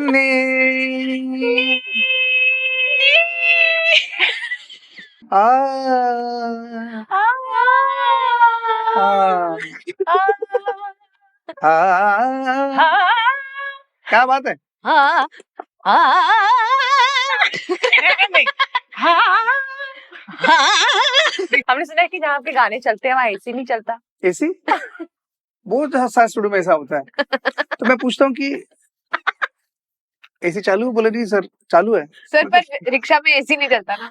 नी आ क्या बात है? हमने सुना है कि जहाँ पे गाने चलते हैं वहाँ एसी नहीं चलता। एसी बहुत सारे स्टूडियो में ऐसा होता है। तो मैं पूछता हूँ कि एसी चालू है? बोले नहीं सर चालू है। सर पर रिक्शा में एसी नहीं चलता ना।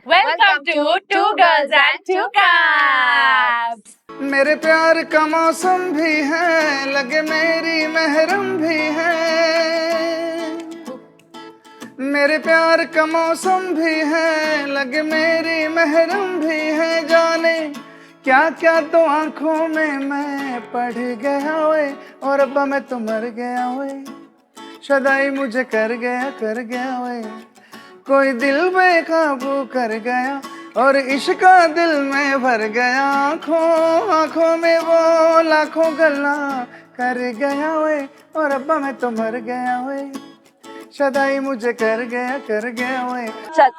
Welcome to Two Girls and Two Cups. मेरे प्यार का मौसम भी है, लगे मेरी महरम भी है। मेरे प्यार का मौसम भी है, लगे मेरी महरम भी है। जाने क्या क्या तो आंखों में मैं पढ़ गया ओए, और अब्बा मैं तो मर गया ओए। सदाई मुझे कर गया ओए। कोई दिल बेकाबू कर गया और इश्क का दिल में भर गया। आंखों में वो लाखों गल्ला कर गया ओए, और अब्बा मैं तो मर गया ओए। सदाई मुझे कर गया ओए।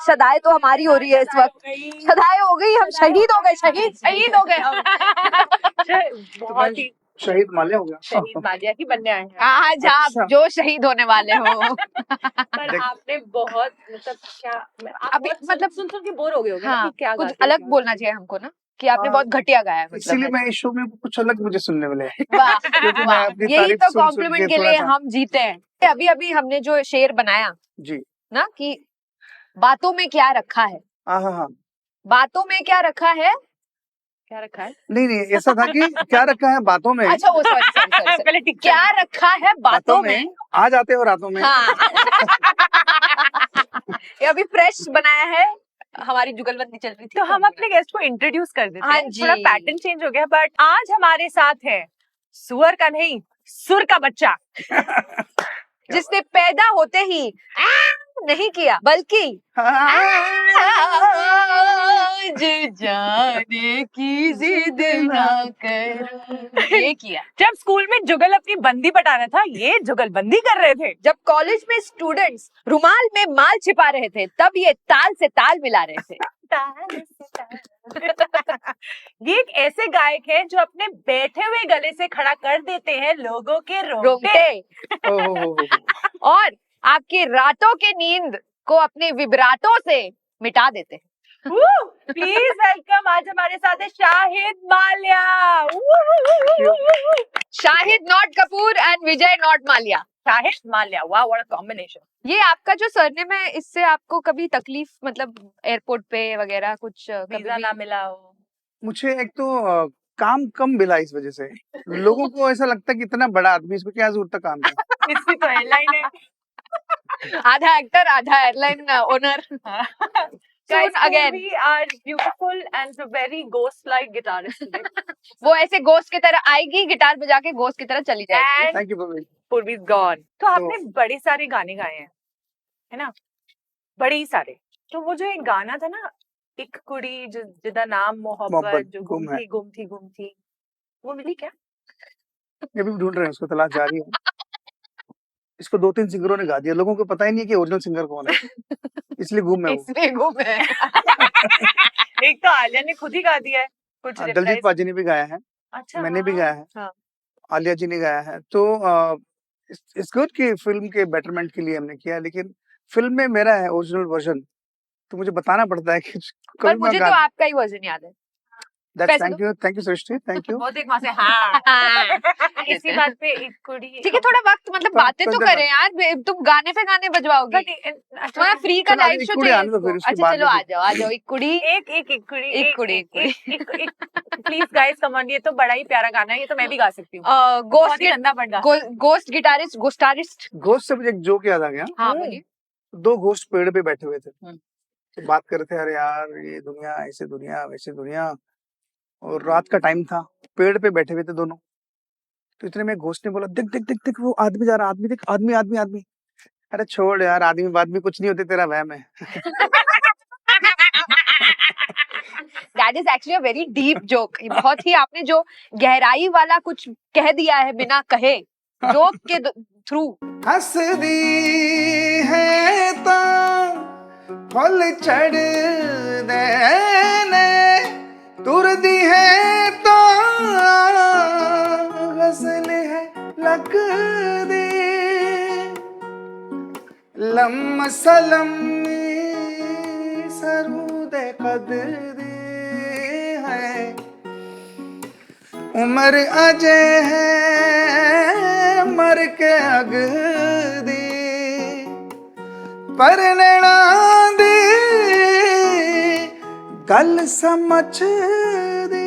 सदाई तो हमारी हो रही है इस वक्त। सदाई हो गई, हम शहीद हो गए। शहीद हो गए हम। बहुत ही शहीद माल्या हो गया। शहीद माल्या ही बनने आए हैं आज आप अच्छा। जो शहीद होने वाले हो। पर आपने बहुत मतलब क्या अभी मतलब सुन के बोर हो गए होगे ना हाँ, कि क्या कुछ गाते अलग हैं। बोलना चाहिए हमको ना, कि आपने बहुत घटिया गाया है। इसीलिए मैं इस शो में कुछ अलग मुझे सुनने मिले। वाह, क्योंकि मैं वाह, अपनी यही तारीफ तो सुन कॉम्प्लीमेंट के थोड़ा लिए सा- हम जीते हैं। अभी अभी हमने जो शेर बनाया जी ना कि बातों में क्या रखा है, हाँ बातों में क्या रखा है। क्या रखा है? नहीं ऐसा था कि क्या रखा है बातों में। अच्छा वो सॉरी पहले ठीक क्या रखा है बातों में। आ जाते हो रातों में। हाँ। ये अभी फ्रेश बनाया है, हमारी जुगलबंदी चल रही थी। तो हम अपने गेस्ट को इंट्रोड्यूस कर देते हाँ हैं। जी। थोड़ा पैटर्न चेंज हो गया बट आज हमारे साथ है सुअर का नहीं सुर का बच्चा, जिसने पैदा होते ही नहीं किया बल्कि आज जाने की जिद ना कर ये किया। जब स्कूल में जुगल अपनी बंदी पटाना था ये जुगलबंदी कर रहे थे। जब कॉलेज में स्टूडेंट्स रुमाल में माल छिपा रहे थे तब ये ताल से ताल मिला रहे थे। ये एक ऐसे गायक है जो अपने बैठे हुए गले से खड़ा कर देते हैं लोगों के रोंगटे रोंगटे और आपकी रातों की नींद को अपने विब्राटों से मिटा देते हैं। प्लीज वेलकम, आज हमारे साथ है Shahid Mallya. Shahid not Kapoor and Vijay not Mallya. Shahid Mallya, वाह व्हाट अ कॉम्बिनेशन। ये आपका जो सरनेम है इससे आपको कभी तकलीफ मतलब एयरपोर्ट पे वगैरह कुछ वीजा ना मिला हो? मुझे एक तो काम कम मिला इस वजह से। लोगों को ऐसा लगता है कि इतना बड़ा आदमी, इसको क्या जरूरत है काम का। इसकी तो एयरलाइन है। आधा एक्टर आधा airline owner. Guys, again. we are beautiful and very ghost-like guitarist today. वो ऐसे गोश्त की तरह आएगी, गिटार बजा के गोश्त की तरह चली जाएगी। And थैंक यू बबी। Purvi's gone. तो आपने बड़े सारे गाने गाए हैं, है ना? बड़े ही सारे। तो वो जो एक गाना था ना, एक कुड़ी जिदा नाम मोहब्बत जो गुम थी, वो मिली क्या? अभी भी ढूंढ रहे हैं उसको, तलाश जारी है। इसको 2-3 सिंगरों ने गा दिया, लोगों को पता ही नहीं है कि ओरिजिनल सिंगर कौन है, इसलिए गुम है वो। इसलिए गुम है। एक तो आलिया ने खुद ही गा दिया है कुछ। दलजीत पाजी ने भी गाया है। अच्छा, मैंने भी गाया है। हाँ। आलिया जी ने गाया है। तो इस गुड की फिल्म के बेटरमेंट के लिए हमने किया, लेकिन फिल्म में मेरा है ओरिजिनल वर्जन, तो मुझे बताना पड़ता है कि पर मुझे तो आपका ही वर्जन याद है। Thank you Srishti, thank you. बहुत एक वहां से हाँ। इसी बात पे एक कुड़ी। ठीक है, थोड़ा वक्त मतलब बातें तो करें यार, तुम गाने पे गाने बजवाओगे। तुम्हारा फ्री का लाइव शो चाहिए। अच्छा चलो आ जाओ। एक कुड़ी एक कुड़ी प्लीज गाइस कम ऑन, ये तो बड़ा ही प्यारा गाना है, ये तो मैं भी गा सकती हूँ। गोस्ट गिटारिस्ट गोस्ट से मुझे एक जोक याद आ गया। हाँ बोलिए। 2 गोस्ट पेड़ पे बैठे हुए थे, तो बात कर रहे थे, अरे यार ये दुनिया ऐसे दुनिया वैसे दुनिया, और रात का टाइम था, पेड़ पे बैठे हुए थे दोनों। तो इतने में घोस्ट ने बोला, दिख दिख दिख दिख वो आदमी जा रहा, आदमी दिख, आदमी आदमी आदमी। अरे छोड़ यार, आदमी कुछ नहीं होते, तेरा वहम है। that is actually a very deep joke. बहुत ही आपने जो गहराई वाला कुछ कह दिया है बिना कहे जोक के थ्रू. हंसदी है तो फल चढ़ देने, तुरदी है तो गजल है लग दे, लम सलम सरूद कदर है, उम्र अजय है मर के अगदी, पर नैना दी गल समझ दे.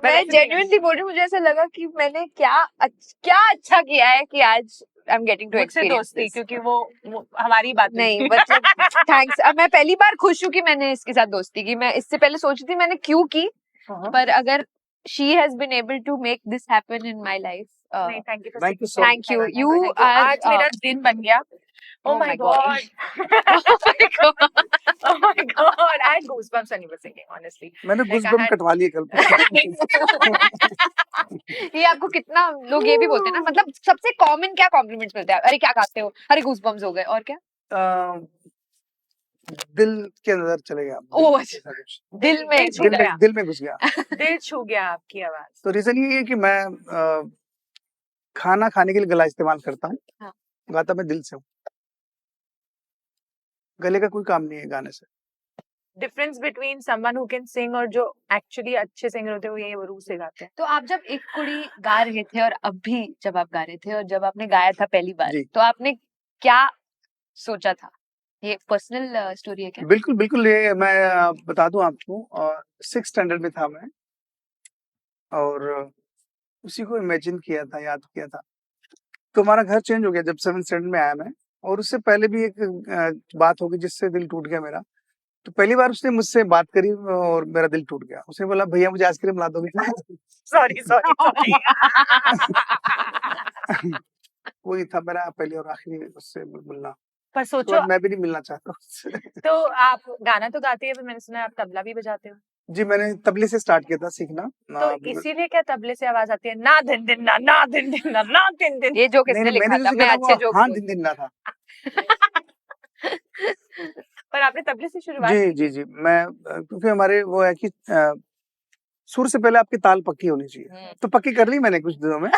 मैं genuinely बोल रही हूँ, मुझे ऐसा लगा कि मैंने क्या अच्छा किया है कि आज I am getting to experience दोस्ती, क्योंकि वो हमारी बात नहीं. मतलब थैंक्स. अब मैं पहली बार खुश हूँ कि मैंने इसके साथ दोस्ती की. मैं इससे पहले सोच रही थी मैंने क्यों की, पर अगर she has been able to make this happen in my life. नहीं, thank you. Thank you. You are. आज मेरा दिन बन गया. Oh my god. Oh my god. Oh my god. I had goosebumps when you were singing, honestly. मैंने goosebump कटवा लिए कल. ये आपको कितना लोग ये भी बोलते हैं ना, मतलब सबसे कॉमन क्या कॉम्प्लीमेंट्स मिलते हैं? अरे क्या गाते हो, अरे गूज़बम्प्स हो गए, और क्या? दिल के अंदर चले गया. ओह, दिल में छू गया. दिल में घुस गया. दिल छू गया आपकी आवाज. तो रीजन ये है कि मैं खाना खाने के लिए गला इस्तेमाल करता हूँ. हाँ. गाता मैं दिल से हूँ. गले का कोई काम नहीं है गाने से. Difference between someone who can sing और जो एक्चुअली अच्छे सिंगर होते हैं वो ये रूह से गाते हैं. तो आप जब एक कुड़ी गा रहे थे और अब भी जब आप गा रहे थे और जब आपने गाया था पहली बार, तो आपने क्या सोचा था? ये पर्सनल स्टोरी है क्या? बिल्कुल बिल्कुल. ये मैं बता दूं आपको, 6th स्टैंडर्ड में था मैं, और उसी को इमेजिन किया था, याद किया था. तो हमारा घर चेंज हो गया जब 7th स्टैंडर्ड में आया मैं, और उससे पहले भी एक बात हो गई जिससे दिल टूट गया मेरा. तो पहली बार उसने मुझसे बात करी और मेरा दिल टूट गया. उसने बोला, भैया मुझे आइसक्रीम ला दोगे? सॉरी. वही था मेरा पहले और आखिरी उससे मिलना. पर सोचो, मैं भी नहीं मिलना चाहता उससे. तो आप गाना तो गाते हैं, पर मैंने सुना है आप तबला भी बजाते हो. जी, मैंने तबले से स्टार्ट किया था सीखना. तो इसीलिए क्या तबले से आवाज आती है, ना दिन दिन ना, ना दिन दिन ना, ना दिन दिन. ये जो किसने लिखा था? मैं अच्छे जोक. हाँ, दिन दिन ना था. पर आपने तबले से शुरुआत? जी. मैं क्योंकि हमारे वो है कि सुर से पहले आपकी ताल पक्की होनी चाहिए. तो पक्की कर ली मैंने कुछ दिनों में.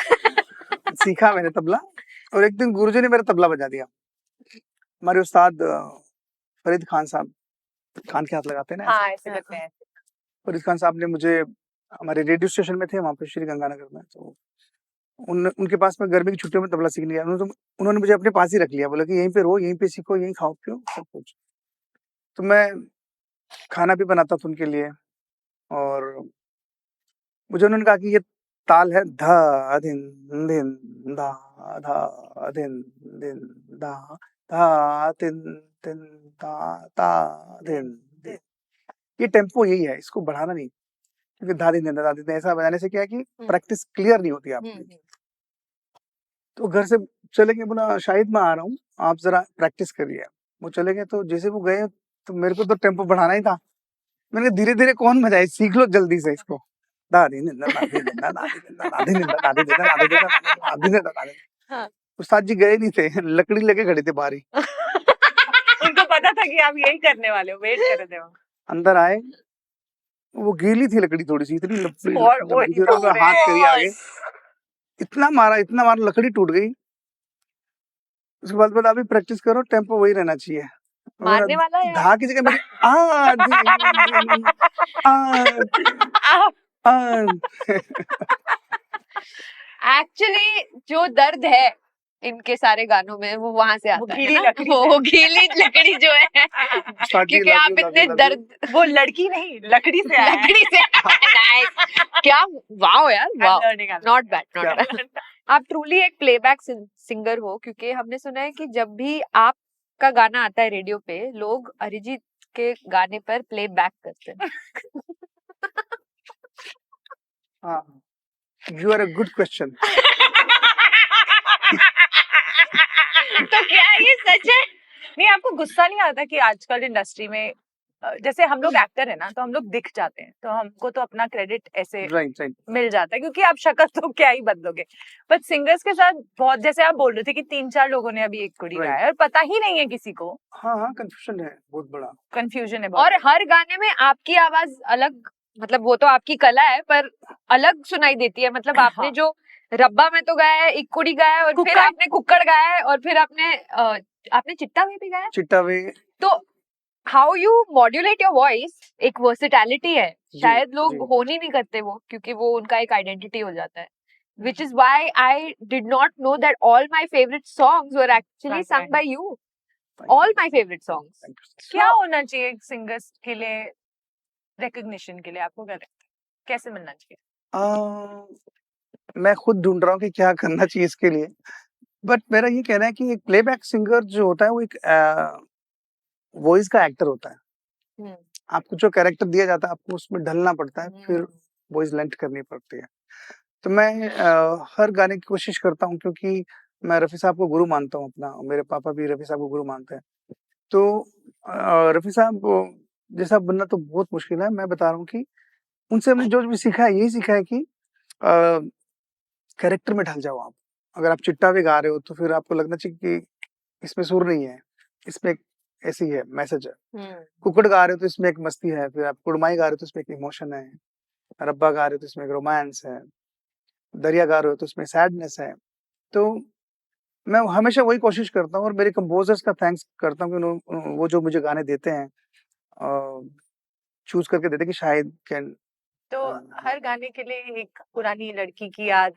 सीखा मैंने तबला, और एक दिन गुरुजी ने मेरा तबला बजा दिया. हमारे उस्ताद फरीद खान साहब, खान के हाथ लगाते हैं ना. हाँ, ऐसे करते हैं. फरीद खान साहब ने मुझे, हमारे रेडियो स्टेशन में थे वहाँ पे श्री गंगानगर में, तो उनके पास में गर्मी की छुट्टियों में तबला सीखने गया. उन्होंने मुझे अपने पास ही रख लिया. बोला कि यहीं पे रहो, यहीं पे सीखो, यहीं खाओ पियो सब कुछ. तो मैं खाना भी बनाता था उनके लिए, और मुझे उन्होंने कहा कि ये ताल है धा दिन दिन धा धा दिन दिन धा धा दिन दिन धा धा दिन दिन. ये टेम्पो यही है, इसको बढ़ाना नहीं, क्योंकि धा दिन दिन धा दिन ऐसा बजाने से क्या है कि प्रैक्टिस क्लियर नहीं होती आपकी. तो घर से चले गए, बोला शाहिद मैं आ रहा हूँ, आप जरा प्रैक्टिस करिए. वो चले गए. तो जैसे वो गए तो मेरे को तो टेम्पो बढ़ाना ही था. मैंने धीरे धीरे कौन बजाए, सीख लो जल्दी से इसको. उस्ताद जी गए नहीं थे, लकड़ी लेके खड़े थे बाहर ही. उनको पता था कि आप यही करने वाले हो, वेट कर रहे थे. अंदर आए, वो गीली थी लकड़ी थोड़ी सी, इतनी हाथ करी आगे, इतना मारा लकड़ी टूट गई. उसके बाद बोला अभी प्रैक्टिस करो, टेम्पो वही रहना चाहिए. मारने वाला है धा की जगह मेरी एक्चुअली जो दर्द है इनके सारे गानों में वो वहां से आता है ना? वो गीली लकड़ी जो है, क्योंकि आप इतने दर्द, वो लड़की नहीं लकड़ी से आया है. लकड़ी से नाइस. क्या वाओ यार, wow, not bad, not bad. आप ट्रूली एक प्लेबैक सिंगर हो, क्योंकि हमने सुना है कि जब भी आपका गाना आता है रेडियो पे, लोग अरिजीत के गाने पर प्लेबैक करते हैं. हाँ, you are a good question. तो क्या ये सच है? नहीं, आपको गुस्सा नहीं आता कि आजकल इंडस्ट्री में जैसे हम लोग एक्टर है ना, तो हम लोग दिख जाते हैं, तो हमको तो अपना क्रेडिट ऐसे राइट मिल जाता है, क्योंकि आप शक्ल तो क्या ही बदलोगे। बट सिंगर्स के साथ बहुत, जैसे आप बोल रहे थे कि 3-4 लोगों ने अभी एक कुड़ी गाया और पता ही नहीं है किसी को। हाँ, कंफ्यूजन है, बहुत बड़ा कंफ्यूजन है और हर गाने में आपकी आवाज अलग, मतलब वो तो आपकी कला है, पर अलग सुनाई देती है। मतलब आपने जो रब्बा में तो गाया है, एक कुड़ी गाया है, और फिर आपने कुक्कड़ गाया है, और फिर आपने चिट्टा वे भी गाया। चिट्टा वे। तो how you modulate your voice, एक वर्सेटैलिटी है, शायद लोग होन ही नहीं करते वो, क्योंकि वो उनका एक आइडेंटिटी हो जाता है। Which is why I did not know that all my favorite songs were actually sung by you. All my favorite songs. क्या होना चाहिए सिंगर्स के लिए रिकॉग्निशन के लिए, आपको क्या लगता है, कैसे मिलना चाहिए? मैं खुद ढूंढ रहा हूँ कि क्या करना चाहिए इसके लिए, बट मेरा ये कहना है कि एक प्लेबैक सिंगर जो होता है वो एक वॉइस का एक्टर होता है। आपको जो कैरेक्टर दिया जाता है आपको उसमें ढलना पड़ता है, फिर वॉइस लेंथ करनी पड़ती है। तो मैं हर गाने की कोशिश करता हूँ, क्योंकि मैं रफी साहब को गुरु मानता हूँ अपना, मेरे पापा भी रफी साहब को गुरु मानते हैं। तो रफी साहब जैसा बनना तो बहुत मुश्किल है। मैं बता रहा हूँ कि उनसे हमने जो भी सीखा है, यही सीखा है कि कैरेक्टर में ढल जाओ आप। अगर आप चिट्टा भी गा रहे हो तो फिर आपको लगना चाहिए कि इसमें सुर नहीं है, इसमें ऐसी है, मैसेज है। कुकड़ गा रहे हो तो इसमें एक मस्ती है, फिर आप कुड़माई गा रहे हो तो इसमें एक इमोशन है, रब्बा गा रहे हो तो इसमें एक रोमांस है, दरिया गा रहे हो तो इसमें सैडनेस है। तो मैं हमेशा वही कोशिश करता हूँ, और मेरे कंपोजर्स का थैंक्स करता हूँ कि वो जो मुझे गाने देते हैं, चूज करके देते हैं कि शायद कैन। तो हर गाने के लिए एक पुरानी लड़की की याद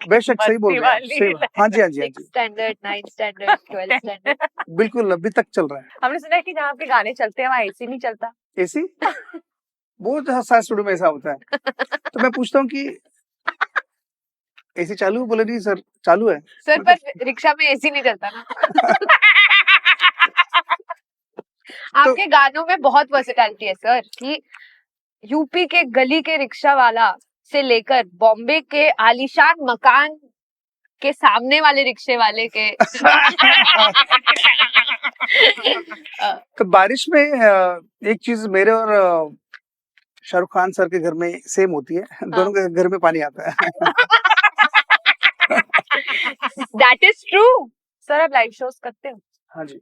बेशक सही बोल रहे हैं, सही। हाँ जी, हाँ जी, हाँ जी। Standard, 9th standard, 12th standard, बिल्कुल अभी तक चल रहा है। हमने सुना है कि जहाँ पे गाने चलते हैं वहाँ एसी नहीं चलता। एसी बहुत सारे स्टूडियो में ऐसा होता है। तो मैं पूछता हूँ कि एसी चालू है? बोले नहीं सर चालू है। सर पर रिक्शा में एसी नहीं चलता ना। आपके गानों में बहुत वर्सेटैलिटी है सर, कि यूपी के गली के रिक्शा वाला से लेकर बॉम्बे के आलीशान मकान के सामने वाले रिक्शे वाले के तो बारिश में एक चीज मेरे और शाहरुख खान सर के घर में सेम होती है, दोनों के घर में पानी आता है। That is true. सर आप लाइव शोज करते हो? हाँ जी।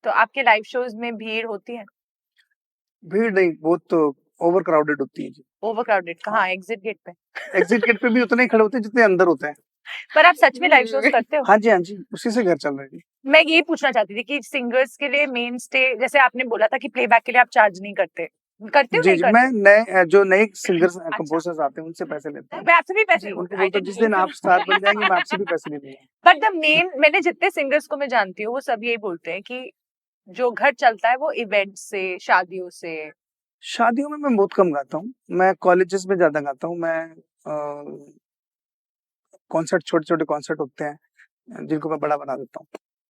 तो आपके लाइव शोज में भीड़ होती है? भीड़ नहीं, बहुत तो ओवर क्राउडेड होती है जी। ओवर क्राउडेड कहाँ? एग्जिट गेट पे? एग्जिट गेट पे भी उतने ही खड़े होते हैं जितने अंदर होते हैं। पर आप सच में लाइव शोज करते हो? हाँ जी, हाँ जी, उसी से घर चल रहा है जी। मैं यही पूछना चाहती थी कि सिंगर्स के लिए मेन स्टे, जैसे आपने बोला था कि प्लेबैक के लिए आप चार्ज नहीं करते, करते हो? जी, नहीं जी, करते? मैं जो नए सिंगर्स कंपोजर्स आते हैं उनसे पैसे लेता हूँ। मैं आपसे भी पैसे उनको बोलता हूँ जिस दिन आप स्टार बन जाएंगे मैं आपसे भी पैसे ले लूंगा। बट द मेन, मैंने जितने सिंगर्स को मैं जानती हूँ वो सब यही बोलते हैं कि जो घर चलता है वो इवेंट से, शादियों से। शादियों में मैं बहुत कम गाता हूँ, मैं कॉलेजेस में ज्यादा गाता हूँ। मैं कॉन्सर्ट, छोटे छोटे कॉन्सर्ट होते हैं जिनको मैं बड़ा बना देता हूँ।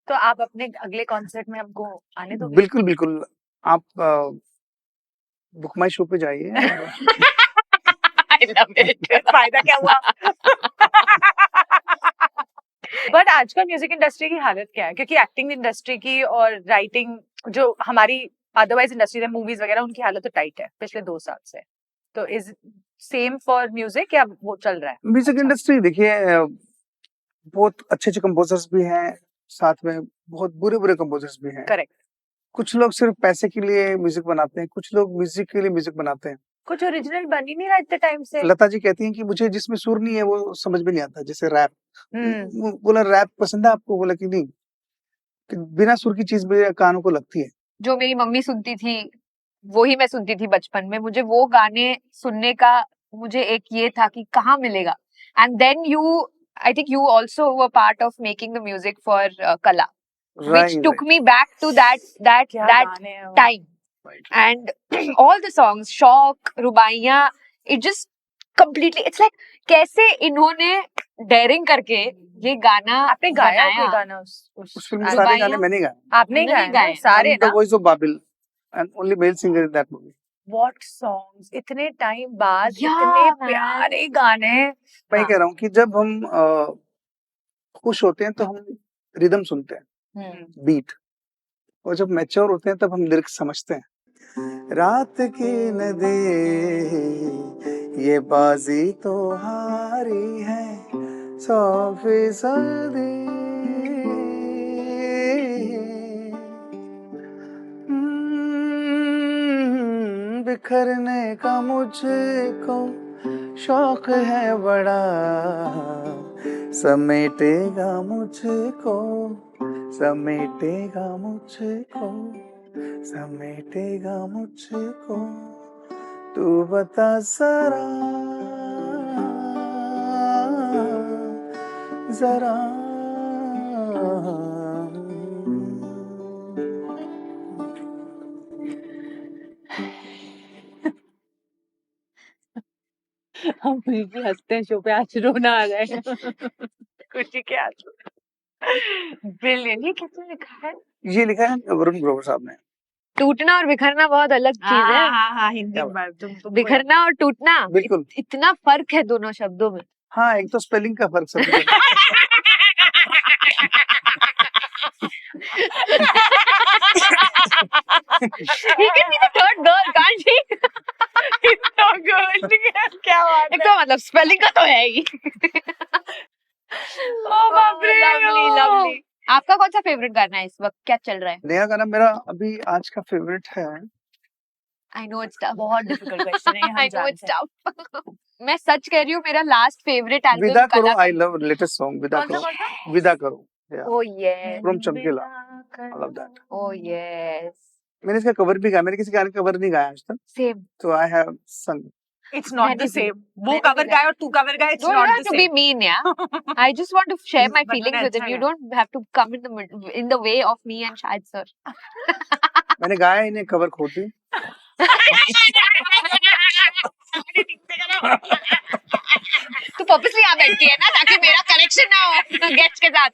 तो आप अपने अगले कॉन्सर्ट में हमको आने दोगे? बिल्कुल बिल्कुल, आप बुक माई शो पे जाइए। I love it. फायदा क्या हुआ? बट आजकल म्यूजिक इंडस्ट्री की हालत क्या है? क्योंकि एक्टिंग इंडस्ट्री की और राइटिंग जो हमारी अदरवाइज इंडस्ट्री है, मूवीज वगैरह, उनकी हालत तो टाइट है पिछले 2 साल से। तो इज सेम फॉर म्यूजिक या वो चल रहा है? म्यूजिक इंडस्ट्री देखिए, बहुत अच्छे अच्छे कंपोजर्स भी हैं, साथ में बहुत बुरे बुरे कंपोजर्स भी हैं। करेक्ट। कुछ लोग सिर्फ पैसे के लिए म्यूजिक बनाते हैं, कुछ लोग म्यूजिक के लिए म्यूजिक बनाते हैं। कुछ ओरिजिनल बन ही नहीं रहा इतने टाइम से। लता जी कहती हैं कि मुझे जिसमें सुर नहीं है वो समझ में नहीं आता, जैसे रैप। बोला रैप पसंद है आपको? बोला कि नहीं, कि बिना सुर की चीज मेरे कानों को लगती है। जो मेरी मम्मी सुनती थी वो ही मैं सुनती थी बचपन में। मुझे वो गाने सुनने का मुझे एक ये था कि कहाँ मिलेगा। And then I think you also were part of making the music for Kala, which took me back to that time. And all the songs, Shock, Rubaiya, it just completely, it's like कैसे इन्होंने daring करके ये गाना आपने गाया कोई गाना उस फिल्म में? सारे गाने मैंने गाए। आपने गाए सारे ना? The Voice of Babil and only male singer in that movie. What songs, इतने टाइम बाद इतने प्यारे गाने। मैं कह रहा हूँ कि जब हम खुश होते हैं तो हम रिदम सुनते हैं, बीट। और जब मैच्योर होते हैं तब हम लिरिक्स समझते हैं। रात की नदी ये बाजी तो हारी है 100%। बिखरने का मुझको शौक है बड़ा, समेटेगा मुझको, समेटेगा मुझको, समेटेगा मुझको, तू बता जरा जरा। हम बिल्कुल हंसते हैं शो पे, आज रोना आ रहा है खुशी के आंसू। ब्रिलियंट। ये किसने लिखा है? ये लिखा है वरुण ग्रोवर साहब ने। टूटना और बिखरना बहुत अलग चीज है। हाँ, हिंदी में तुम बिखरना और टूटना बिल्कुल इतना फर्क है दोनों शब्दों में। हाँ, एक तो स्पेलिंग का फर्क सब He can be the third girl, can't he? तो good, क्या बात एक तो मतलब स्पेलिंग का तो है ही। ओ बाप रे, लवली लवली। आपका कौन सा फेवरेट गाना है इस वक्त, क्या चल रहा है? नया गाना मेरा अभी आज का फेवरेट है। I know it's tough. बहुत डिफिकल्ट क्वेश्चन है, I know it's tough. मैं सच कह रही हूँ, मेरा लास्ट फेवरेट एल्बम विदा करो, आई लव लेटेस्ट सॉन्ग विदा कौन सा करो, कौन सा? विदा करो। Oh yes. From चमकीला, I love that. Oh yes. मैंने इसका कवर भी गाया, मैंने किसी गाने का कवर नहीं गाया आज तक, Same. तो आई हैव संग। It's not मैंने the भी- same. वो मैंने कवर भी गाया और तू कवर गाया, it's Don't not have the to be same. mean, yeah. I just want to share my But feelings मैंने with him. अच्छा You गाया। don't have to come in the way of me and Shahid sir. मैंने गाया इन्हें cover खोटी। तू purposely यहाँ बैठती है ना ताकि मेरा कनेक्शन ना हो गेस्ट के साथ।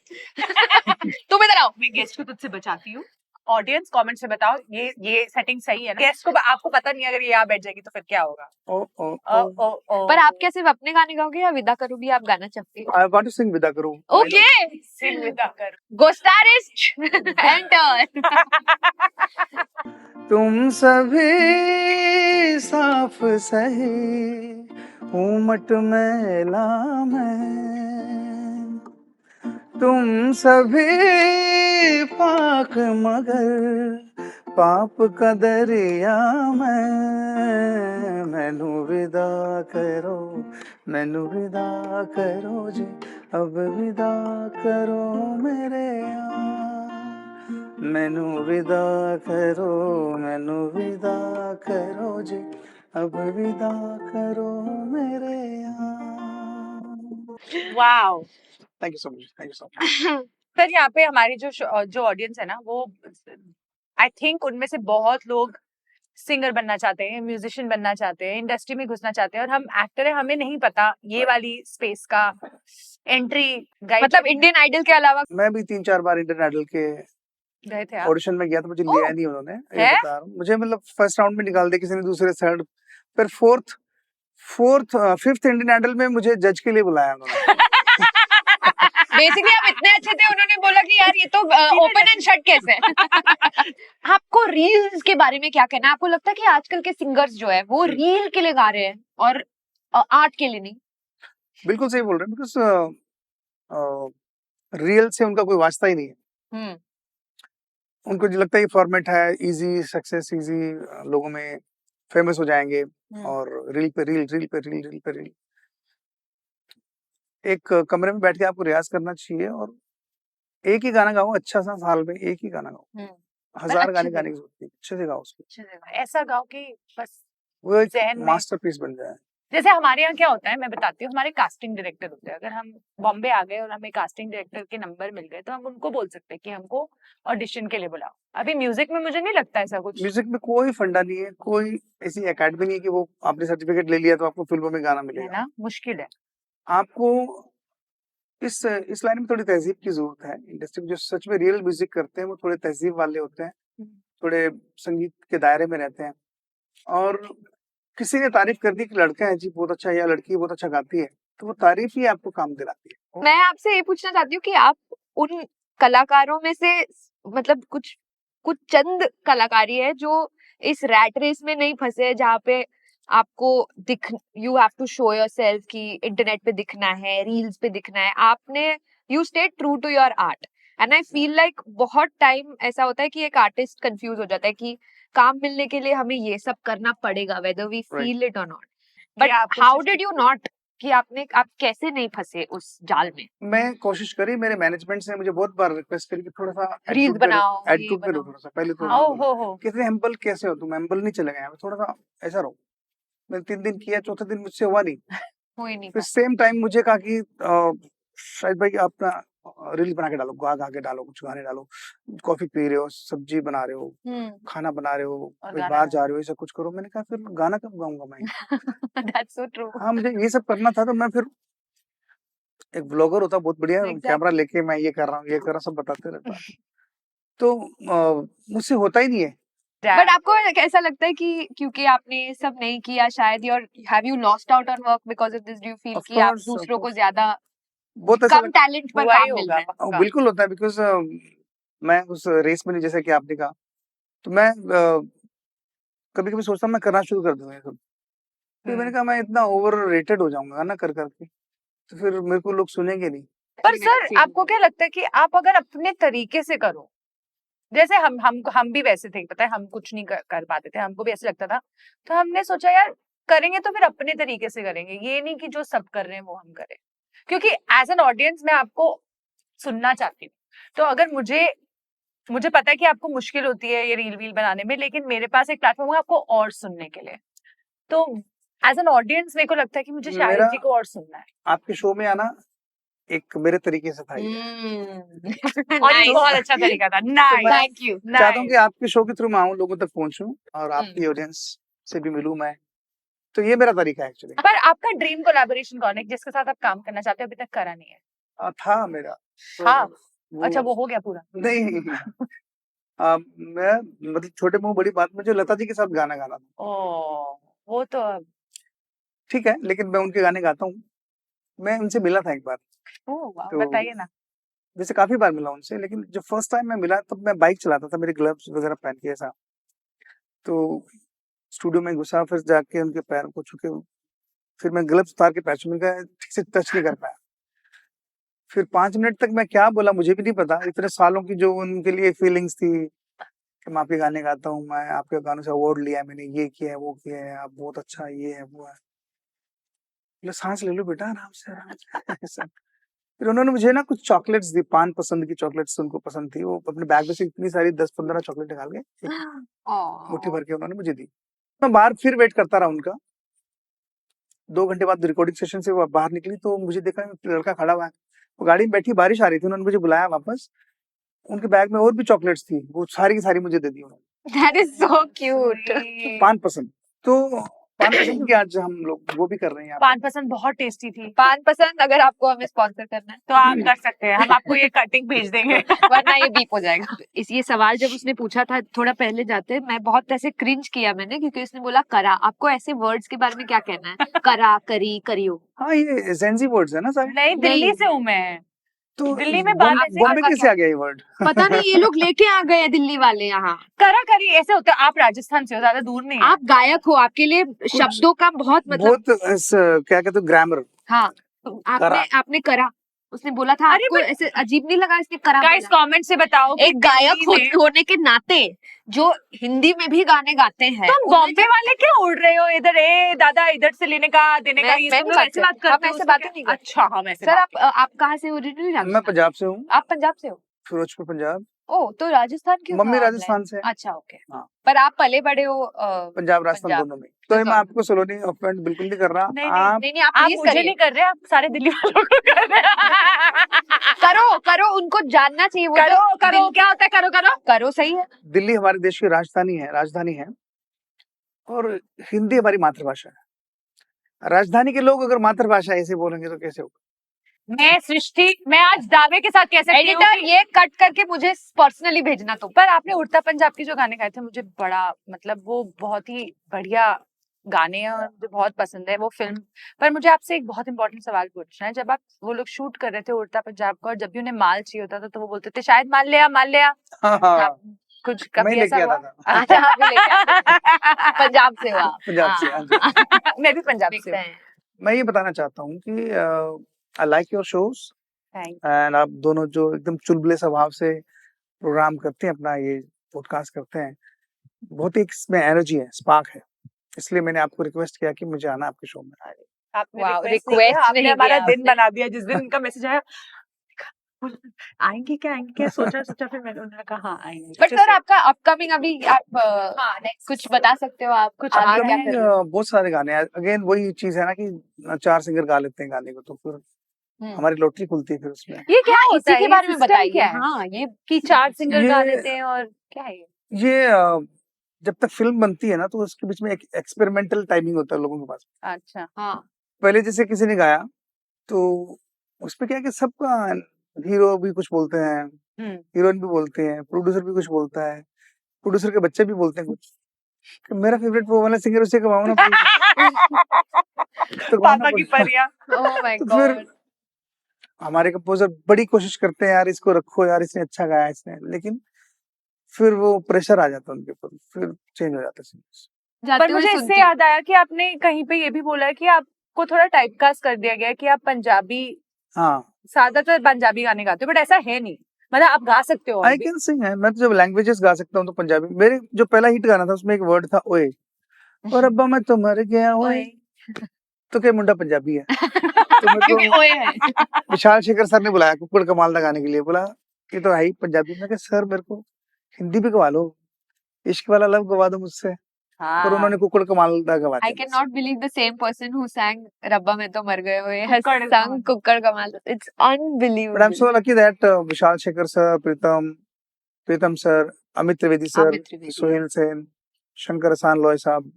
तुम इधर आओ। मैं गेस्ट को तुझसे बचाती हूँ। ऑडियंस कमेंट से बताओ ये सेटिंग सही है ना? गेस्ट को आपको पता नहीं, अगर ये यहाँ बैठ जाएगी तो फिर क्या होगा? ओ ओ ओ ओ पर आप क्या सिर्फ अपने गाने गाओगे या विदा करो भी आप गाना चाहते हो? आई वांट टू सिंग विदा करो। ओके, सिंग विदा कर। गोस्टारिस्ट एंटर। तुम सभी साफ सही उमट मैला मैं, तुम सभी पाक मगर पाप का दरिया मैं, मैनू विदा करो, मैनू विदा करो जी, अब विदा करो मेरे यार, मैनू विदा करो, मैनू विदा करो जी, अब विदा करो मेरे यार। Wow, thank you so much, thank you so much. Sir यहाँ पे हमारी जो ऑडियंस है ना, वो आई थिंक उनमें से बहुत लोग सिंगर बनना चाहते हैं, म्यूजिशियन बनना चाहते हैं, इंडस्ट्री में घुसना चाहते हैं, और हम एक्टर है, हमें नहीं पता ये वाली स्पेस का एंट्री गाइड। मतलब इंडियन आइडल के अलावा मैं भी 3-4 बार इंडियन आइडल के गए थे आप? ऑडिशन में गया था, मुझे लिया नहीं उन्होंने, ये है? बता रहा हूँ। मुझे मतलब फर्स्ट राउंड में निकाल दिया किसी ने, दूसरे थर्ड, फिर फिफ्थ इंडियन आइडल में मुझे जज के लिए बुलाया उन्होंने। बेसिकली आप इतने अच्छे थे, उन्होंने बोला कि यार ये तो ओपन एंड शट केस है। आपको रील्स के बारे में क्या कहना है? आपको लगता है कि आजकल के सिंगर्स जो है वो रील के लिए गा रहे हैं और आर्ट के लिए नहीं? बिल्कुल सही बोल रहे हैं, बिकॉज रियल से उनका कोई वास्ता ही नहीं है। उनको जो लगता है ये फॉर्मेट है, इजी सक्सेस, इजी लोगों में फेमस हो जाएंगे, और रील पे रील, रील पे रील, रील पे रील। एक कमरे में बैठ के आपको रियाज करना चाहिए, और एक ही गाना गाओ अच्छा सा, साल में एक ही गाना गाओ, 1000 गाने गाने की जरूरत नहीं, अच्छे से गाओ उसको, ऐसा गाओ कि बस वो एक ज़हन में- मास्टरपीस बन जाए। जैसे हमारे यहाँ क्या होता है, मैं बताती हूँ, हमारे कास्टिंग डायरेक्टर होते हैं। अगर हम बॉम्बे आ गए और हमें कास्टिंग डायरेक्टर के नंबर मिल गए, तो हम उनको बोल सकते हैं कि हमको ऑडिशन के लिए बुलाओ। अभी म्यूजिक में मुझे नहीं लगता ऐसा कुछ। म्यूजिक में कोई फंडा नहीं है, कोई ऐसी एकेडमी नहीं है कि वो आपने सर्टिफिकेट ले लिया तो आपको फिल्मों में गाना है मिलेगा। ना, मुश्किल है। आपको इस लाइन में थोड़ी तहजीब की जरूरत है। इंडस्ट्री में जो सच में रियल म्यूजिक करते हैं वो थोड़े तहजीब वाले होते हैं, थोड़े संगीत के दायरे में रहते हैं, और किसी ने तारीफ कर दी कि लड़का है जी बहुत अच्छा, या लड़की बहुत अच्छा गाती है, तो वो तारीफ ही आपको काम दिलाती है। मैं आपसे ये पूछना चाहती हूँ कि आप उन कलाकारों में से मतलब कुछ कुछ चंद कलाकारी है जो इस रैट रेस में नहीं फंसे हैं, जहाँ पे आपको you have to show yourself कि इंटरनेट पे दिखना है, रील्स पे दिखना है. आपने you stay true to your art. And I feel like बहुत टाइम ऐसा होता है कि एक आर्टिस्ट कंफ्यूज हो जाता है कि काम मिलने के लिए हमें ये सब करना पड़ेगा, वेदर वी फील इट और not. But how did you not, कि आप कैसे नहीं फंसे उस जाल में? मैं कोशिश करी, मेरे मैनेजमेंट ने मुझे बहुत बार रिक्वेस्ट करी कि थोड़ा सा रील्स बनाओ, एडीट्यूड करो थोड़ा सा. पहले तो हो कितने हम्बल कैसे हो तुम, हम्बल नहीं चलेगा यहाँ, थोड़ा सा ऐसा रहो. मैंने 3 दिन किया, चौथे दिन मुझसे हुआ नहीं. हो ही नहीं फिर सेम टाइम मुझे कहा कि शायद भाई अपना रील बना के डालो, गा के डालो, कुछ गाने डालो, कॉफी पी रहे हो, सब्जी बना रहे हो, खाना बना रहे हो, कहीं बाहर जा रहे हो, ये सब कुछ करो. मैंने कहा फिर गाना कब गाऊंगा मैं? That's so true. हाँ, मुझे ये सब करना था. तो मैं फिर एक ब्लॉगर होता बहुत बढ़िया, कैमरा लेके मैं ये कर रहा हूँ, ये कर रहा हूँ, सब बताते रहता. तो मुझसे होता ही नहीं है. बट आपको ऐसा लगता है कि क्योंकि आपने ये सब नहीं किया, शायद have you lost out on work because of this? Do you feel कि आप दूसरों को ज्यादा बहुत ऐसा कम टैलेंट पर काम मिल रहा है? बिल्कुल होता है, बिकॉज मैं उस रेस में नहीं, जैसे कि आपने कहा, तो मैं कभी कभी सोचता हूँ मैं करना शुरू कर दूंगा ये सब. फिर मैंने कहा मैं इतना ओवर रेटेड हो जाऊंगा ना कर करके, तो फिर मेरे को लोग सुनेंगे नहीं. पर सर आपको क्या लगता है कि आप अगर अपने तरीके से करो, जैसे हम भी वैसे थे, पता है हम कुछ नहीं कर पाते थे, हमको भी ऐसे लगता था, तो हमने सोचा यार करेंगे तो फिर अपने तरीके से करेंगे, ये नहीं कि जो सब कर रहे हैं वो हम करें. क्योंकि एज एन ऑडियंस मैं आपको सुनना चाहती हूँ. तो अगर मुझे पता है कि आपको मुश्किल होती है ये रील वील बनाने में, लेकिन मेरे पास एक प्लेटफॉर्म है आपको और सुनने के लिए. तो एज एन ऑडियंस मेरे को लगता है कि मुझे शाहिद जी को और सुनना है. आपके शो में आना एक मेरे तरीके से था ये. और ये बहुत अच्छा तरीका था. Nice, thank you. चाहता हूँ कि आपके शो के थ्रू मैं आऊँ, लोगों तक पहुंचूं और आपकी ऑडियंस से भी मिलूं मैं. तो ये मेरा तरीका है एक्चुअली. पर आपका ड्रीम कोलैबोरेशन कौन है जिसके साथ आप काम करना चाहते हो, अभी तक करा नहीं है? था मेरा. हाँ, अच्छा वो हो गया पूरा? नहीं मैं मतलब छोटे मुंह बड़ी बात, मुझे लता जी के साथ गाना गाना था. वो तो ठीक है, लेकिन मैं उनके गाने गाता हूँ. मैं उनसे मिला था एक बार. तो बताइए ना. वैसे काफी बार मिला उनसे, लेकिन जब फर्स्ट टाइम मैं मिला तब मैं बाइक चलाता था, मेरे ग्लव्स वगैरह पहन के ऐसा. तो स्टूडियो में घुसा, फिर जाके उनके पैर को छू के, फिर मैं ग्लव्स उतार के पैर छू, उनका ठीक से टच नहीं कर पाया. फिर 5 मिनट तक मैं क्या बोला मुझे भी नहीं पता. इतने सालों की जो उनके लिए फीलिंग्स थी कि मैं आपके गाने गाता हूँ, मैं आपके गानों से अवार्ड लिया है, मैंने ये किया है, वो किया है, आप बहुत अच्छा, ये है वो है. बोले सांस ले लो बेटा, आराम से आराम से. फिर उन्होंने मुझे ना कुछ चॉकलेट्स दी, पान पसंद की चॉकलेट्स उनको पसंद थी. वो अपने बैग में से इतनी सारी 10-15 चॉकलेट निकाल के मुट्ठी भर के उन्होंने मुझे दी. मैं बाहर फिर वेट करता रहा उनका. 2 घंटे बाद रिकॉर्डिंग सेशन से वो बाहर निकली तो मुझे देखा लड़का खड़ा हुआ है. वो गाड़ी में बैठी, बारिश आ रही थी, उन्होंने मुझे बुलाया वापस. उनके बैग में और भी चॉकलेट्स थी, वो सारी की सारी मुझे दे दी उन्होंने. That is so cute. पान पसंद. तो पान पसंद की आज हम लोग वो भी कर रहे हैं. पान पसंद बहुत टेस्टी थी. पान पसंद अगर आपको हमें स्पॉन्सर करना है तो आप कर सकते हैं, हम आपको ये कटिंग भेज देंगे. वरना ये बीप हो जाएगा. ये सवाल जब उसने पूछा था, थोड़ा पहले जाते, मैं बहुत ऐसे क्रिंज किया मैंने, क्योंकि उसने बोला करा. आपको ऐसे वर्ड्स के बारे में क्या कहना है? करा, करी, करियो. हाँ, ये जेंजी वर्ड्स है ना सारे. नहीं, दिल्ली से हूँ मैं. तो दिल्ली में बात ऐसे बॉम्बे कैसे आ गया ये वर्ड? पता नहीं, ये लोग लेके आ गए हैं दिल्ली वाले यहाँ. करा करी ऐसे होता है. आप राजस्थान से हो, ज्यादा दूर नहीं है. आप गायक हो, आपके लिए शब्दों का बहुत मतलब बहुत क्या कहते हो, ग्रामर. हाँ, आपने करा. उसने बोला था, आपको ऐसे अजीब नहीं लगा इसने करा? गाइस कमेंट से बताओ. एक गायक होने के नाते जो हिंदी में भी गाने गाते हैं. तुम बॉम्बे वाले क्या उड़ रहे हो इधर? ए दादा, इधर से लेने का देने का, ये सब ऐसे बात करते हो? ऐसे बातें नहीं करते. अच्छा, हम ऐसे. सर आप कहाँ से ओरिजिनली? मैं पंजाब से हूँ. आप पंजाब से हो? फिरोजपुर पंजाब. ओ, तो राजस्थान क्यों? मम्मी राजस्थान से. अच्छा, ओके. हाँ. पर आप पले बड़े हो पंजाब राजस्थान दोनों में. तो मैं आपको सलोनी ऑफेंड बिल्कुल नहीं कर रहा. नहीं, आप मुझे नहीं कर रहे, आप सारे दिल्ली वालों को कर रहे हैं. करो, उनको जानना चाहिए. वो करो क्या होता है? करो सही है. दिल्ली हमारे देश की राजधानी है और हिंदी हमारी मातृभाषा है. राजधानी के लोग अगर मातृभाषा ऐसे बोलेंगे तो कैसे होगा? मैं आज दावे के साथ कह सकती हूँ. एडिटर, ये कट करके मुझे पर्सनली भेजना. तो पर आपने उड़ता पंजाब की जो गाने गाए थे, मुझे बड़ा मतलब वो बहुत ही बढ़िया गाने हैं और मुझे बहुत पसंद है वो फिल्म. पर मुझे आपसे एक बहुत इंपॉर्टेंट सवाल पूछना है. जब वो लोग शूट कर रहे थे उड़ता पंजाब का, और जब भी उन्हें माल चाहिए होता था तो वो बोलते थे शायद माल लिया. कुछ मैं कभी ही ऐसा लेके हुआ? आता था अच्छा, आप भी लेके आते थे। पंजाब से हुआ। पंजाब से। हाँ जी। मैं भी पंजाब से दिखता हूँ। है। मैं ये बताना चाहता हूँ कि I like your shows Thank and आप दोनों जो एकदम चुलबुले स्वभाव से प्रोग्राम करते हैं, अपना ये पॉडकास्ट करते हैं, बहुत ही इसमें एनर्जी है, स्पार्क है, इसलिए मैंने आपको रिक्वेस्ट किया कि मुझे आना आपके शो में। आपने Wow, रिक्वेस्ट request आपने नहीं हमारा किया दिन आपने। बना दिया। जिस दिन उनका मैसेज आया, आएंगे क्या सोचा फिर मैंने उन्होंने कहा हाँ आएंगे। बट सर आपका अपकमिंग अभी आप कुछ बता सकते हो? आप कुछ आगे upcoming, क्या कर रहे हो? बहुत सारे गाने हैं, अगेन वही चीज है ना कि 4 सिंगर गा लेते हैं गाने को, तो फिर हमारी लॉटरी खुलती है फिर उसमें। ये क्या हाँ, होता इसी है? के ये बारे में system बताइए। क्या है? हाँ, ये कि 4 सिंगर गा ये- लेते हैं और क्या है ये? ये जब तक फिल्म बनती है ना, तो उसके बीच में एक एक्सपेरिमेंटल टाइमिंग होता है लोगों के पास। अच्छा। हाँ, पहले जैसे किसी ने गाया तो उसपे क्या है कि सबका, हीरो भी कुछ बोलते हैं, हीरोइन भी बोलते हैं, प्रोड्यूसर भी कुछ बोलता है, प्रोड्यूसर के बच्चे भी बोलते हैं कुछ, कि मेरा फेवरेट वो वाला सिंगर उसे गवाओ ना तो पापा की परियां। ओह माय तो फिर गॉड। हमारे कंपोजर बड़ी कोशिश करते हैं, यार इसको रखो, यार इसने अच्छा गाया इसने, लेकिन फिर वो प्रेशर आ जाता है उनके ऊपर, फिर चेंज हो जाता है सीन। पर मुझे इससे याद आया कि आपने कहीं पे ये भी बोला है कि आपको थोड़ा टाइपकास्ट कर दिया गया है कि आप पंजाबी, हाँ, ज्यादातर पंजाबी गाने गाते हो, बट ऐसा है नहीं। मतलब आप गा सकते हो और आई भी। कैन सिंग है, मैं तो जब लैंग्वेजेस गा सकता हूँ तो पंजाबी। मेरे जो पहला हिट गाना था उसमें एक वर्ड था ओए, और अब्बा मैं तो मर गया ओए, तो क्या मुंडा पंजाबी है। तो मेरे क्योंकि को ओए है। विशाल शेखर सर ने बुलाया कुक्कड़ कमाल दा गाने के लिए, बोला ये तो है ही पंजाबी। मैं कहा सर मेरे को हिंदी भी गवा लो, इश्क वाला लव गवा दो मुझसे, पर उन्होंने कुक्कड़ कमाल दा गवा I दिया। cannot believe the same person who sang रब्बा में तो मर गए हुए has कुक्कड़ sung कमाल। कुक्कड़ कमाल. It's But I'm unbelievable. so lucky that Vishal Shekhar sir, Pritam sir, Amit Trivedi sir, Amit Trivedi. Sohail Sen, Shankar Hasan Loy साहब,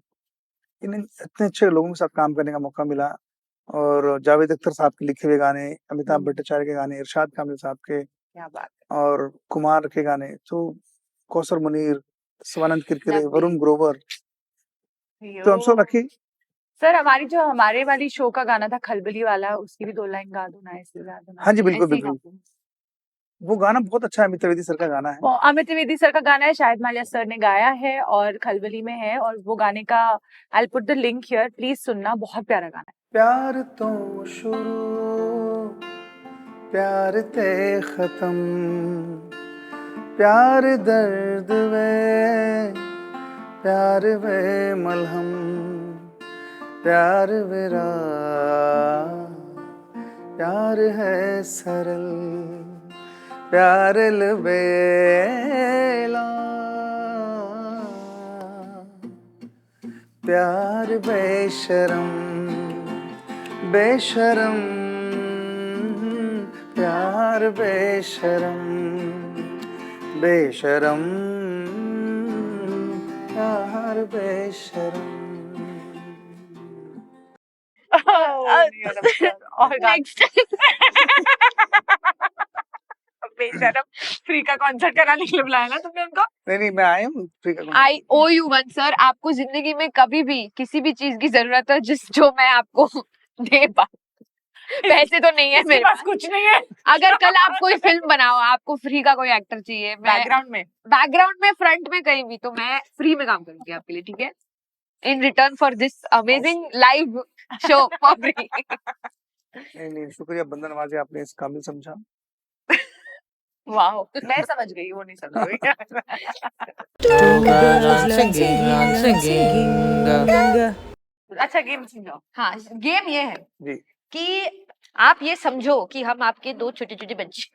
इन इतने अच्छे लोगों के साथ काम करने का मौका मिला। और जावेद अख्तर साहब के लिखे हुए गाने, अमिताभ भट्टाचार्य के गाने, इरशाद कामिल साहब के, क्या बात और कुमार के गाने, तो कौसर मुनीर, शिवानंद किरकिरे, Lovely. वरुण ग्रोवर, है। तो हम सो लकी। सर हमारे वाली शो का गाना था खलबली वाला, उसकी भी 2 लाइन गा दो ना, ऐसे गा दो ना। हाँ जी बिल्कुल ऐसे ही बिल्कुल, वो गाना बहुत अच्छा है, अमित त्रिवेदी सर का गाना है। वो अमित त्रिवेदी सर का गाना है, शाहिद मालिया सर ने गाया है और खलबली में है। और वो गाने का I put the link here, please सुनना, बहुत प्यारा गाना है। प्यार तो शुरू, प्यार ते खत्म, प्यार दर्द वे, प्यार वे मलहम, प्यार मेरा, प्यार है सरल, प्यार लबेला, प्यार बेशरम बेशरम, प्यार बेशरम बेशरम, प्यार बेशरम। और नेक्स्ट बेशरम फ्री का कॉन्सर्ट कराने के लिए बुलाया ना तुमने उनको? नहीं मैं आया हूँ फ्री का I owe you one sir. आपको जिंदगी में कभी भी किसी भी चीज की जरूरत है जो मैं आपको दे पाऊँ। पैसे तो नहीं है मेरे पास, कुछ नहीं है। अगर कल आप कोई फिल्म बनाओ, आपको फ्री का कोई एक्टर चाहिए, बैकग्राउंड में फ्रंट में कहीं भी, तो मैं फ्री में काम करूंगी आपके लिए, ठीक है? In return for this amazing live show for free. नहीं शुक्रिया बंदन नवाजी, आपने इस काबिल समझा। वाओ, मैं समझ गई, वो नहीं समझ गई। अच्छा गेम समझाओ। हाँ, गेम ये है जी कि आप ये समझो कि हम आपके 2 छोटे-छोटे बच्चे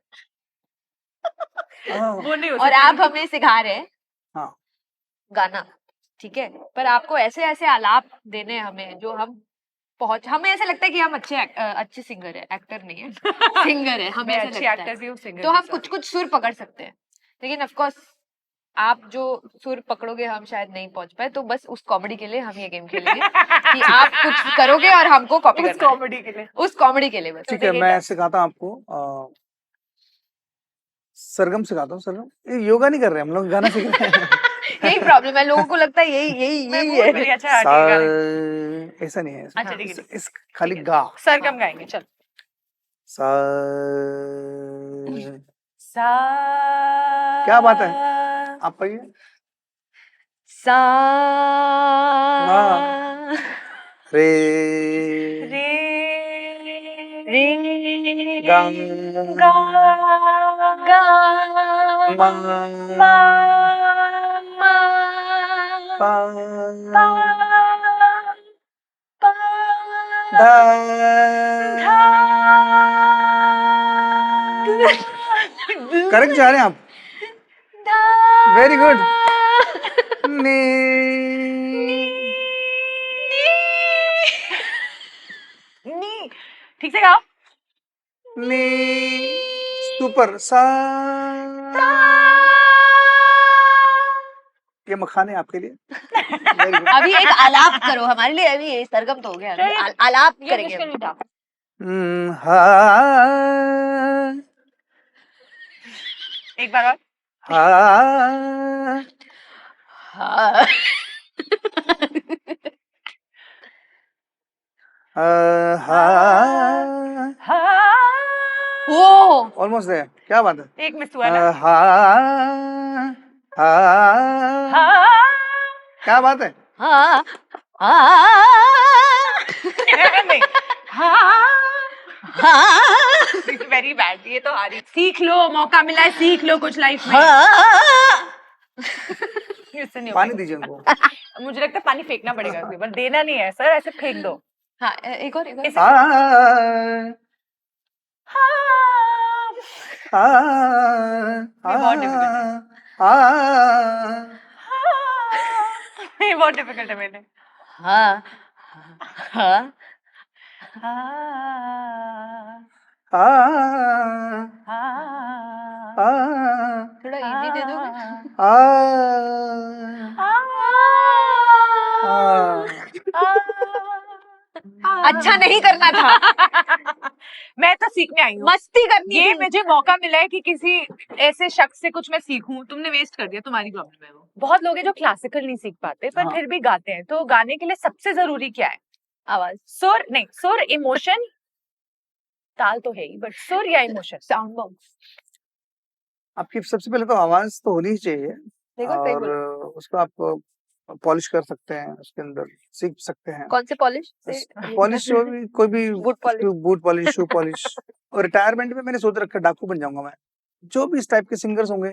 वो नहीं हो और सकता। आप हमें सिखा रहे हैं हाँ गाना, ठीक है? पर आपको ऐसे आलाप देने हैं हमें जो हमें ऐसा लगता है कि हम अच्छे सिंगर है, एक्टर नहीं है, सिंगर है, हमें ऐसा लगता है। एक्टर भी हूँ, सिंगर तो भी, हम कुछ सुर पकड़ सकते हैं, लेकिन ऑफ कोर्स आप जो सुर पकड़ोगे हम शायद नहीं पहुंच पाए, तो बस उस कॉमेडी के लिए हम ये गेम खेलेंगे कि आप कुछ करोगे और हमको कॉपी करना है। कॉमेडी के लिए, उस कॉमेडी के लिए बस। ठीक है, मैं सिखाता हूँ आपको, सरगम सिखाता हूँ। सरगम, ये योगा नहीं कर रहे हम लोग, गाना सीख रहे हैं। यही प्रॉब्लम है, लोगों को लगता है यही है। अच्छा सा, ऐसा नहीं है, अच्छा ठीक है, इस खाली गा, सरगम गाएंगे, चल। सा, सा, क्या बात है? आप पाइए। सा वाह। रे रे रे गम गा गा मा मा मा पा पा पा धा धा करेक्ट जा रहे हैं आप। धा वेरी गुड। नी नी ठीक से गाओ। नी सुपर सा। ये मखाने आपके लिए। Very good. अभी एक आलाप करो हमारे लिए, अभी ये सरगम तो हो गया, अभी आलाप ये करेंगे मुश्किल नहीं था। हा एक बार और। हा हाँ हा हाँ वो ऑलमोस्ट देयर। क्या बात है। एक मिस हुआ ना। हा हा हाँ क्या बात है। हाँ हाँ नहीं हाँ वेरी बैड। ये तो हारी। सीख लो, मौका मिला है, सीख लो कुछ लाइफ में। इससे नहीं हो पानी पाएगा। दीजिए उनको। मुझे लगता है पानी फेंकना पड़ेगा उसके ऊपर, देना नहीं है सर, ऐसे फेंक दो। हाँ एक और ऐसे- हा हाँ, हा ये बहुत difficult है। हा ये बहुत डिफिकल्ट है मेरे लिए। हाँ हाँ हाँ हा हाँ हा थोड़ा इजी दे दोगे? हा अच्छा नहीं करना था, मैं तो सीखने आई हूँ। मस्ती करनी ये थी। मुझे मौका मिला है कि किसी ऐसे शख्स से कुछ मैं सीखूं। तुमने वेस्ट कर दिया, तुम्हारी प्रॉब्लम है वो। बहुत लोग हैं जो क्लासिकल नहीं सीख पाते पर हाँ। फिर भी गाते हैं। तो गाने के लिए सबसे जरूरी क्या है? आवाज, सुर नहीं, सुर, इमोशन, ताल तो है ही, बट सुर या इमोशन। Sound box. आपकी सबसे पहले तो आवाज तो होनी ही चाहिए देखो सही और बोला। उसको आप पॉलिश कर सकते हैं, उसके अंदर सीख सकते हैं। कौन से पॉलिश से? पॉलिश जो भी कोई भी boot polish. Boot polish, shoe polish. और रिटायरमेंट में मैंने सोच रखा है डाकू बन जाऊंगा मैं। जो भी इस टाइप के सिंगर्स होंगे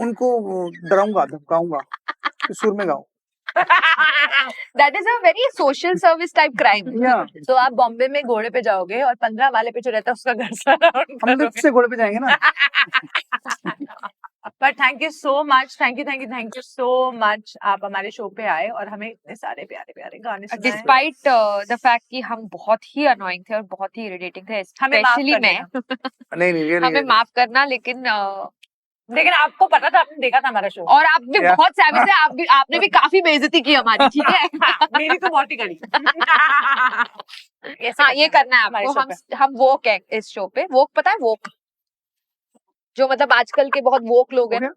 उनको डराऊंगा, धमकाऊंगा कि सुर में गाओ। That is a very social service type crime. या तो आप बॉम्बे में घोड़े पे जाओगे और 15 वाले पे जो रहता है उसका घर सारा राउंड हम लिफ्ट से घोड़े पे जाएंगे ना। पर thank you so much, thank you so much. आप हमारे शो पे आए और हमें इतने सारे प्यारे प्यारे गाने सुनाए। Despite the fact कि हम बहुत ही annoying थे और बहुत ही irritating थे, हमें माफ especially कर मैं, नहीं नहीं ये हमें माफ करना, लेकिन लेकिन आपको पता था, आपने देखा था हमारा शो। और आप भी Yeah. बहुत savage थे, आपने भी काफी बेइज्जती की हमारी, ठीक है? मेरी तो बहुत ही करी। हाँ ये करना है हमारे आपको। show हम वोक है इस शो पे। वोक पता है? वोक जो मतलब आजकल के बहुत वोक लोग हैं,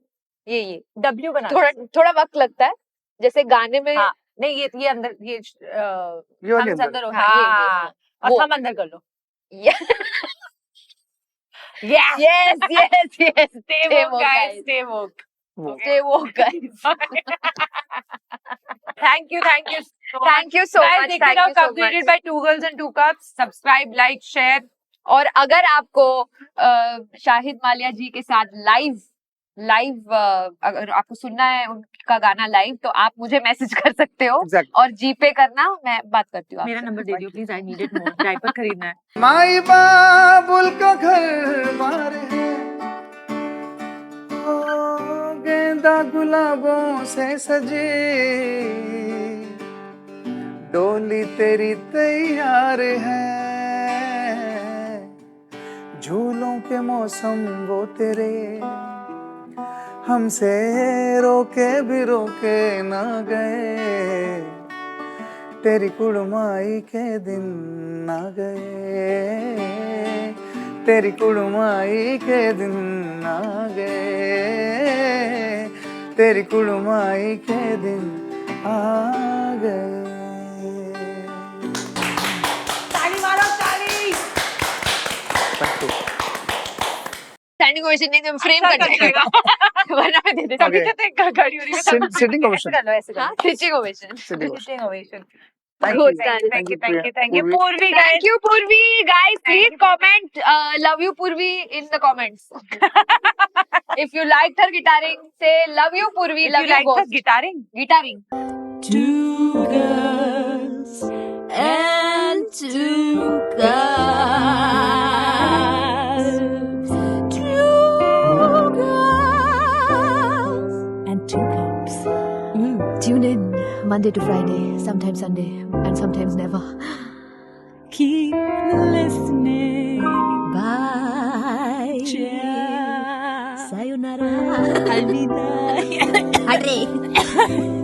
ये डब्ल्यू बना थोड़ा वक्त लगता है, जैसे गाने में। हाँ, नहीं ये अंदर ये वाली हम अंदर हो। हाँ, ये, हाँ, और वो। हम अंदर कर लो। yes yes yes Stay woke, guys. Stay woke. stay woke guys. Thank you so Thank you so much. Thank you so Upgraded much. by 2 Girls and 2 Cups. Subscribe, like, share. और अगर आपको शाहिद मालिया जी के साथ लाइव अगर आपको सुनना है उनका गाना लाइव, तो आप मुझे मैसेज कर सकते हो। Exactly. और जीपे करना, मैं बात करती हूँ। मेरा नंबर दे दियो please, I need it more. Diaper खरीदना है। माई बाबुल का घर बार है, ओ गेंदा गुलाबों से सजे, डोली तेरी तैयार है, झूलों के मौसम वो तेरे, हमसे रोके भी रोके ना गए, तेरी कुड़माई के दिन ना गए, तेरी कुड़माई के दिन ना गए, तेरी कुड़माई के दिन आ गए। ताली मारो, ताली। स्टैंडिंग ओवेशन नहीं, फ्रेम अच्छा कर कर देगा। देगा। वरना मैं दे देती। तभी Okay. तो एक खड़ी हो रही है। Sitting ऐसे ovation. कर लो, ऐसे कर हाँ, लो। Stitching ovation. Sitting ovation. Sitting ovation. Thank Good, you. done. Thank you, Priya. thank you, thank you. Purvi. Purvi, guys. Thank you, Purvi. Guys, Thank please you, Purvi. comment love you, Purvi in the comments. If you liked her guitaring, say love you, Purvi. If Love you you, like the ghost. guitaring. Guitaring. Two girls and two cars. Two girls and two cups. Tune in Monday to Friday, sometimes Sunday, and sometimes never. Keep listening. Bye. Ciao. Sayonara. Alvida. Arre.